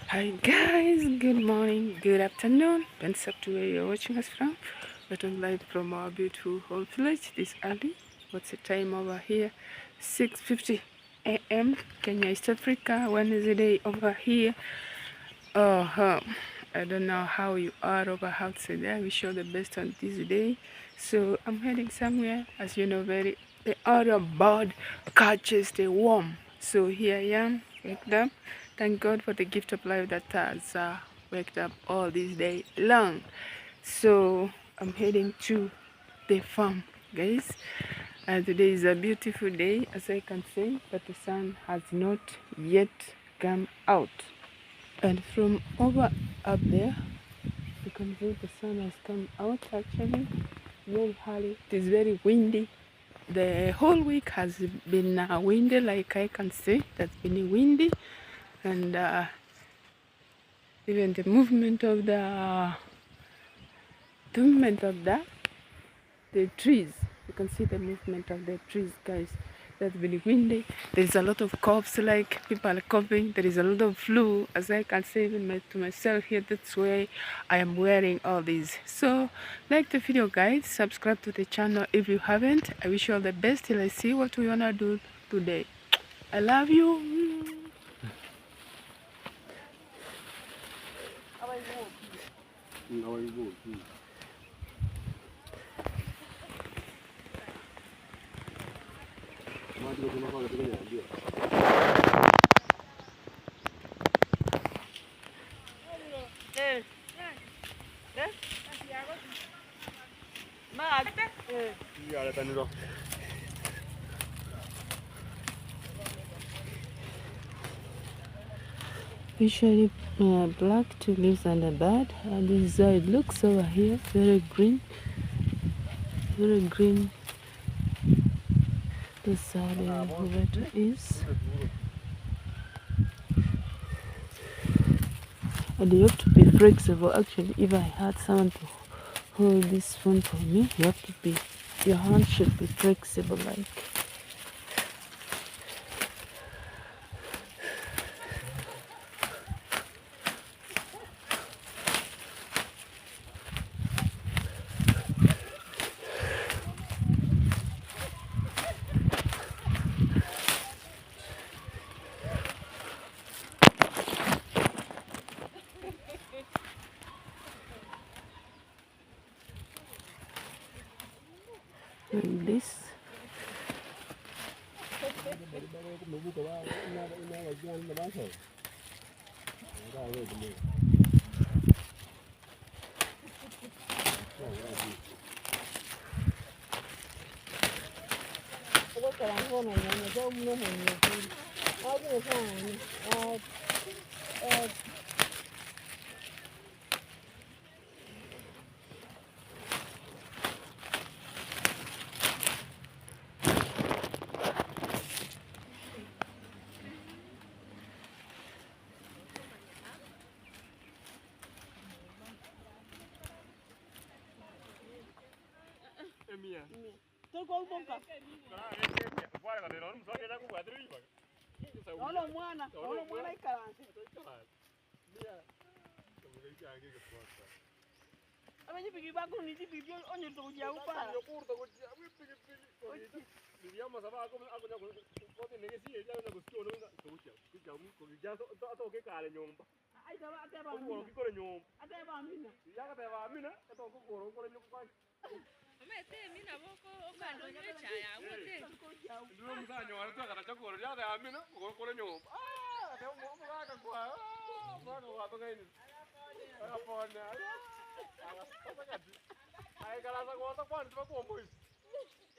Hi guys, good morning, good afternoon, depends up to where you're watching us from. But I'm live from our beautiful home village this early. What's the time over here? 6:50 a.m. Kenya, East Africa. Wednesday over here. I don't know how you are over outside there. We show the best on this day. So I'm heading somewhere, as you know, the other bird catches the worm. So here I am, waked up. Thank God for the gift of life that has waked up all this day long. So I'm heading to the farm, guys. Today is a beautiful day, as I can say, but the sun has not yet come out. And from over up there, you can see the sun has come out actually. Very early. It is very windy. The whole week has been windy, like I can see. That's been windy. And even the movement of the trees. You can see the movement of the trees, guys. That's been windy. There's a lot of coughs, like people are coughing. There is a lot of flu, as I can say even to myself here. That's why I am wearing all these. So like the video, guys. Subscribe to the channel if you haven't. I wish you all the best till I see what we wanna do today. I love you. Usually black two leaves and a bud, and this is how it looks over here. Very green, very green. This side where it is. And you have to be flexible. Actually, if I had someone to hold this phone for me, your hand should be flexible, like. Like this.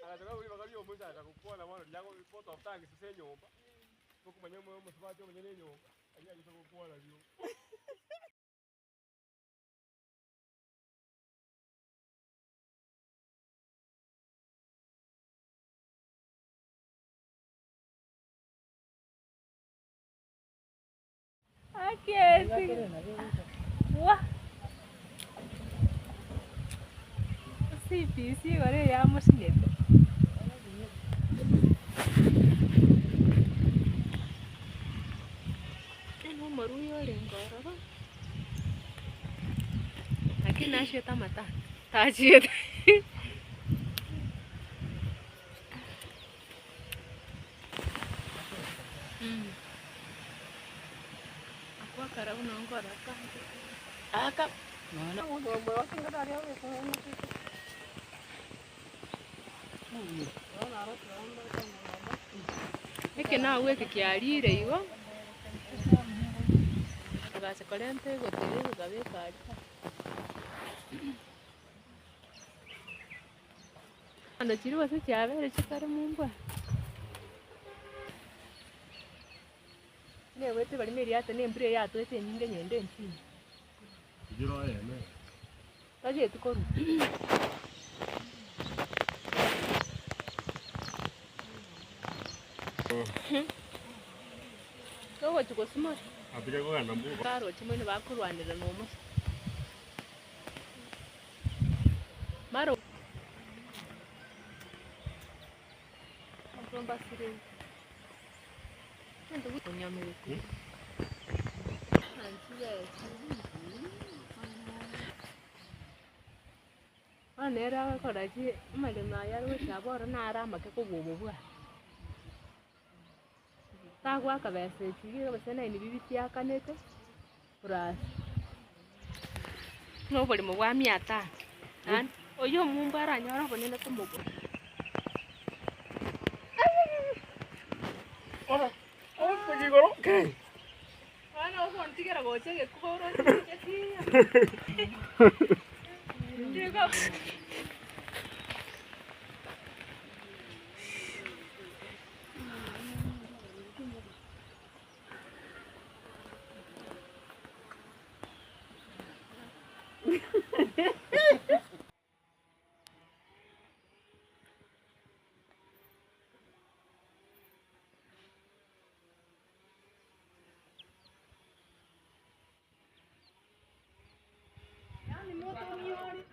Akasema uli bakali omuza atakukuona mwana lyango ipoto otangi sise nyumba. Okumanya mwe musibati omanye nyumba. Ajya kukuona byo. Okay. Wah. Si pisi ore ya mosilete. Eno maruyo lengoro. Lakini asheta mata. Tajiet. Aku akara unongora ka. Aka. Mana udah bawa tinggal dari awal sama Eke nawe kikiarire igo. Agacha korente gotere gabekari. Ando chiri wase cyabere kitari mumbwa. Ne wete bari meri ate ne mbire yato ete nyinde nyende ntini. Jiro ene. Taje tukoru. Ko chuko smart. Apige ko kana mbu. Karo chimwe bakurwanira nomo. Maro. Ambromba sire. Ndo kunyamere. Anera koraji malema yaro shabora nara make ko bobobwa. Tagwa kabese chigiro basena ni bibiti yakanete. Pras. No boli mo wa miata. An oyo mumbara nyora bonena tomogo. Ora. Oh, pagigoro. Okay. Ana o kon tigera go chege kuboro cheki. Diego.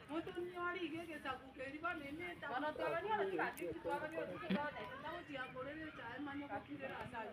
Moto nyori gege sakukeri ba nene ta. Bana tala ni ala chika chiki twala ni ala chika twala. Tawo tia korele cha manyo kakire asali.